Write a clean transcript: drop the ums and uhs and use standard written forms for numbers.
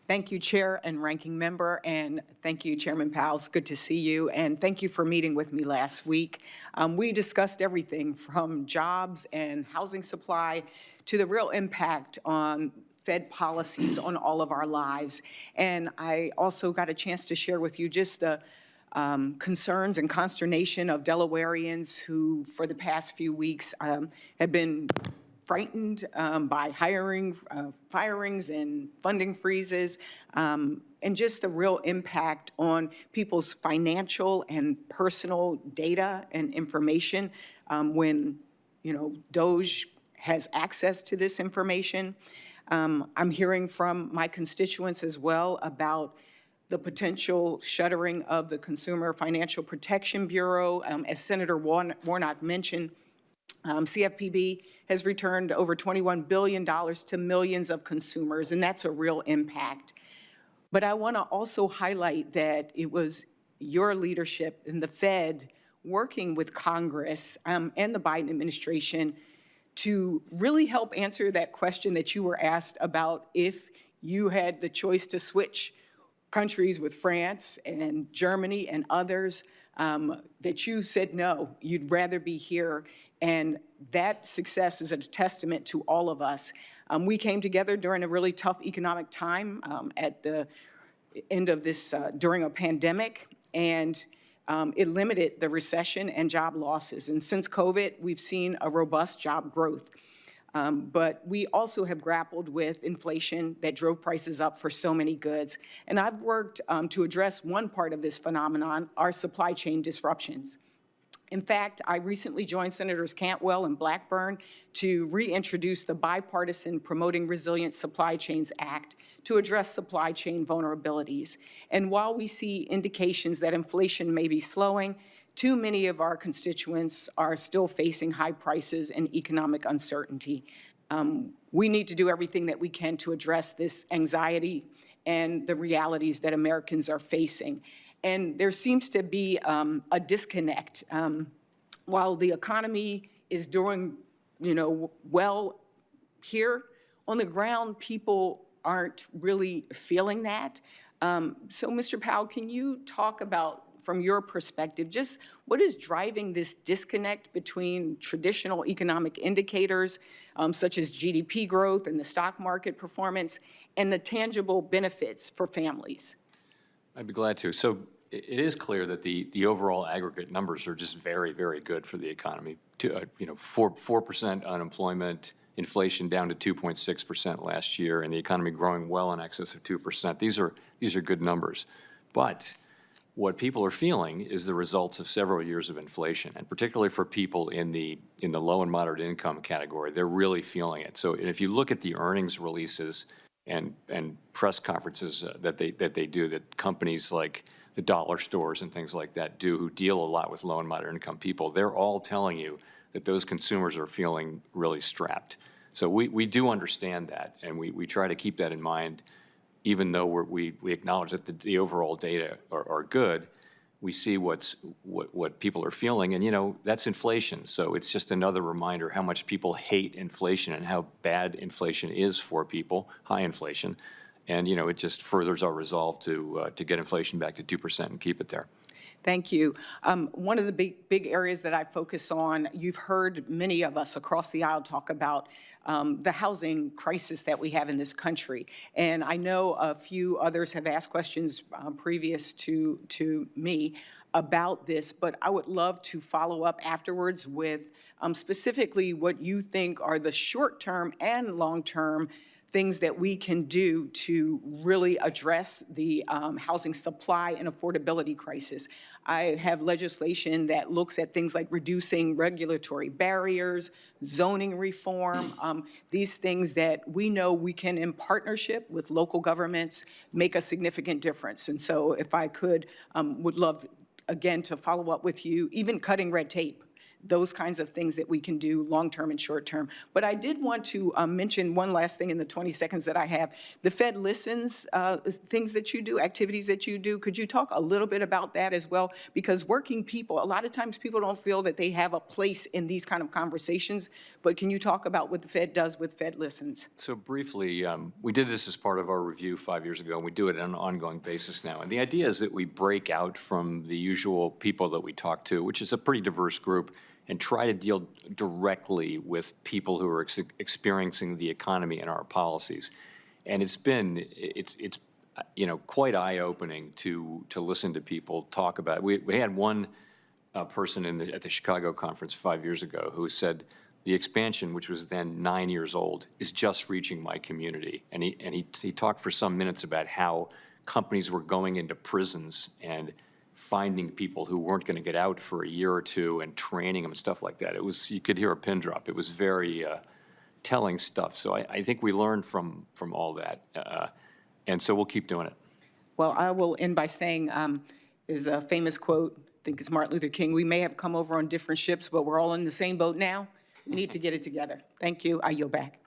Thank you, Chair and Ranking Member, and thank you, Chairman Powell. It's good to see you, and thank you for meeting with me last week. We discussed everything from jobs and housing supply to the real impact on Fed policies on all of our lives. And I also got a chance to share with you just the concerns and consternation of Delawareans who, for the past few weeks, have been frightened by firings and funding freezes, and just the real impact on people's financial and personal data and information when, DOGE has access to this information. I'm hearing from my constituents as well about the potential shuttering of the Consumer Financial Protection Bureau. As Senator Warnock mentioned, CFPB has returned over $21 billion to millions of consumers, and that's a real impact. But I want to also highlight that it was your leadership in the Fed working with Congress and the Biden administration to really help answer that question that you were asked about if you had the choice to switch countries with France and Germany and others, that you said no, you'd rather be here. And that success is a testament to all of us. We came together during a really tough economic time at the end of this, during a pandemic, and it limited the recession and job losses. And since COVID, we've seen a robust job growth. But we also have grappled with inflation that drove prices up for so many goods. And I've worked to address one part of this phenomenon, our supply chain disruptions. In fact, I recently joined Senators Cantwell and Blackburn to reintroduce the bipartisan Promoting Resilient Supply Chains Act to address supply chain vulnerabilities. And while we see indications that inflation may be slowing, too many of our constituents are still facing high prices and economic uncertainty. We need to do everything that we can to address this anxiety and the realities that Americans are facing. And there seems to be a disconnect. While the economy is doing, well here, on the ground, people aren't really feeling that. So, Mr. Powell, can you talk about, from your perspective, just what is driving this disconnect between traditional economic indicators, such as GDP growth and the stock market performance, and the tangible benefits for families? I'd be glad to. So it is clear that the overall aggregate numbers are just very, very good for the economy. 4% unemployment, inflation down to 2.6% last year, and the economy growing well in excess of 2%. These are good numbers. But what people are feeling is the results of several years of inflation, and particularly for people in the low and moderate income category, they're really feeling it. So if you look at the earnings releases and press conferences that they do, that companies like the dollar stores and things like that do, who deal a lot with low and moderate income people, they're all telling you that those consumers are feeling really strapped. So we do understand that, and we try to keep that in mind. Even though we acknowledge that the overall data are good, we see what people are feeling, and that's inflation. So it's just another reminder how much people hate inflation and how bad inflation is for people, high inflation, and it just furthers our resolve to get inflation back to 2% and keep it there. Thank you. One of the big areas that I focus on, you've heard many of us across the aisle talk about the housing crisis that we have in this country. And I know a few others have asked questions previous to me about this, but I would love to follow up afterwards with specifically what you think are the short-term and long-term things that we can do to really address the housing supply and affordability crisis. I have legislation that looks at things like reducing regulatory barriers, zoning reform, these things that we know we can, in partnership with local governments, make a significant difference. And so if I could, would love, again, to follow up with you, even cutting red tape. those kinds of things that we can do long-term and short-term. But I did want to mention one last thing in the 20 seconds that I have. The Fed listens, things that you do, activities that you do. Could you talk a little bit about that as well? Because working people, a lot of times people don't feel that they have a place in these kind of conversations, but can you talk about what the Fed does with Fed listens? So briefly, we did this as part of our review 5 years ago, and we do it on an ongoing basis now. And the idea is that we break out from the usual people that we talk to, which is a pretty diverse group, and try to deal directly with people who are experiencing the economy and our policies. And it's quite eye-opening to listen to people talk about it. We had one person at the Chicago conference 5 years ago who said, the expansion, which was then 9 years old, is just reaching my community. And he talked for some minutes about how companies were going into prisons and finding people who weren't going to get out for a year or two and training them and stuff like that. You could hear a pin drop. It was very telling stuff. So I think we learned from all that. And so we'll keep doing it. Well, I will end by saying, there's a famous quote, I think it's Martin Luther King, we may have come over on different ships, but we're all in the same boat now. We need to get it together. Thank you. I yield back.